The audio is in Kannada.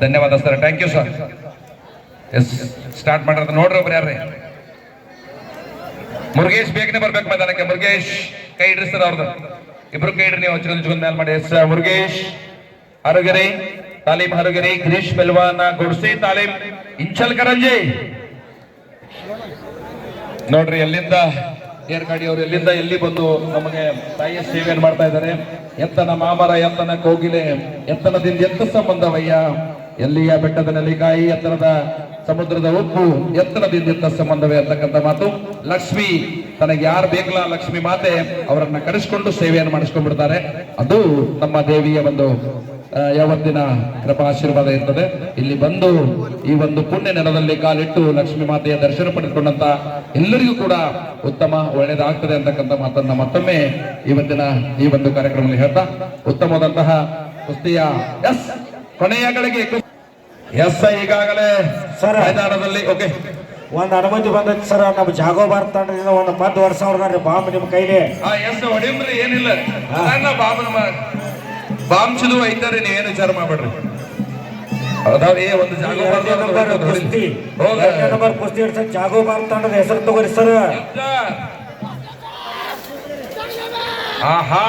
ಧನ್ಯವಾದ sir, thank you sir. Yes, start ಮಾಡಿರೋದು ನೋಡ್ರಿ ಒಬ್ರು ಯಾರ್ರಿ? ಮುರುಗೇಶ್ ಬೇಗನೆ ಬರ್ಬೇಕು ಮೈದಾನಕ್ಕೆ. ಮುರುಗೇಶ್ ಕೈ ಇಡ್ರಿ ಸರ್, ಅವ್ರದ್ದು ಇಬ್ರು ಕೈ ಇಡ್ರಿ, ನೀವು ಹಚ್ಕೊಂಡ್ ಮೇಲೆ ಮಾಡಿ. ಎಸ್, ಮುರುಗೇಶ್ ಹರುಗೆರೆ ತಾಲೀಮ್, ಹರುಗೆರೆ ಗಿರೀಶ್ ಪೆಲ್ವಾನ ಗುಡ್ಸಿ ತಾಲೀಮ್, ಇಂಚಲ್ ಕರಂಜಿ. ನೋಡ್ರಿ ಎಲ್ಲಿಂದ ಏರ್ಗಾಡಿ ಅವರು ಎಲ್ಲಿಂದ ಎಲ್ಲಿ ಬಂದು ನಮಗೆ ತಾಯಿಯ ಸೇವೆಯನ್ನು ಮಾಡ್ತಾ ಇದ್ದಾರೆ. ಎತ್ತನ ಮಾಮರ, ಎತ್ತನ ಕೋಗಿಲೆ, ಎತ್ತನದಿಂದ ಎತ್ತ ಸಂಬಂಧವಯ್ಯ, ಎಲ್ಲಿಯ ಬೆಟ್ಟದ ನೆಲ್ಲಿಕಾಯಿ, ಎತ್ತರದ ಸಮುದ್ರದ ಉಪ್ಪು, ಎತ್ತನದಿಂದ ಎತ್ತ ಸಂಬಂಧವೇ ಅಂತಕ್ಕಂಥ ಮಾತು. ಲಕ್ಷ್ಮಿ ತನಗೆ ಯಾರು ಬೇಕಲ್ಲ ಲಕ್ಷ್ಮಿ ಮಾತೆ ಅವರನ್ನ ಕರೆಸಿಕೊಂಡು ಸೇವೆಯನ್ನು ಮಾಡಿಸ್ಕೊಂಡ್ಬಿಡ್ತಾರೆ. ಅದು ನಮ್ಮ ದೇವಿಯ ಒಂದು ಯಾವತ್ತಿನ ಕೃಪಾ ಆಶೀರ್ವಾದ ಇರ್ತದೆ. ಇಲ್ಲಿ ಬಂದು ಈ ಒಂದು ಪುಣ್ಯ ನೆಲದಲ್ಲಿ ಕಾಲಿಟ್ಟು ಲಕ್ಷ್ಮೀ ಮಾತೆಯ ದರ್ಶನ ಪಡೆದುಕೊಂಡಂತ ಎಲ್ಲರಿಗೂ ಕೂಡ ಉತ್ತಮ ಒಳ್ಳೆಯದಾಗ್ತದೆ ಅಂತಕ್ಕಂಥ ಮಾತನ್ನ ಮತ್ತೊಮ್ಮೆ ಇವತ್ತಿನ ಈ ಒಂದು ಕಾರ್ಯಕ್ರಮದಲ್ಲಿ ಹೇಳ್ತಾ, ಉತ್ತಮವಾದಂತಹ ಕುಸ್ತಿಯ ಕೊನೆಯ ಗಳಿಗೆ ಈಗಾಗಲೇ ಸರ್ ಮೈದಾನದಲ್ಲಿ ಓಕೆ ಒಂದ್ ಅನುಮತಿ ಬಂದೈತಿ ಸರ್. ನಮ್ಮ ಜಾಗೋ ಭಾರತ ತಂಡದಿಂದ ಒಂದು 10 ವರ್ಷ ಅವ್ರ ಬಾಂಬ್ ನಿಮ್ಮ ಕೈಲಿ. ಹೊಡಿಮ್ರಿ, ಏನಿಲ್ಲ ಬಾಂಬ್ ಚಿದು ಐತಾರಿ, ನೀವೇನು ವಿಚಾರ ಮಾಡ್ಬೇಡ್ರಿ. ಒಂದು ನಂಬರ್ ಕುಸ್ತಿ ಇಡ್ಸಕ್ ಜಾಗೋ ಭಾರತ ತಂಡದ ಹೆಸರು ತಗೋರಿ ಸರ್. ಆಹಾ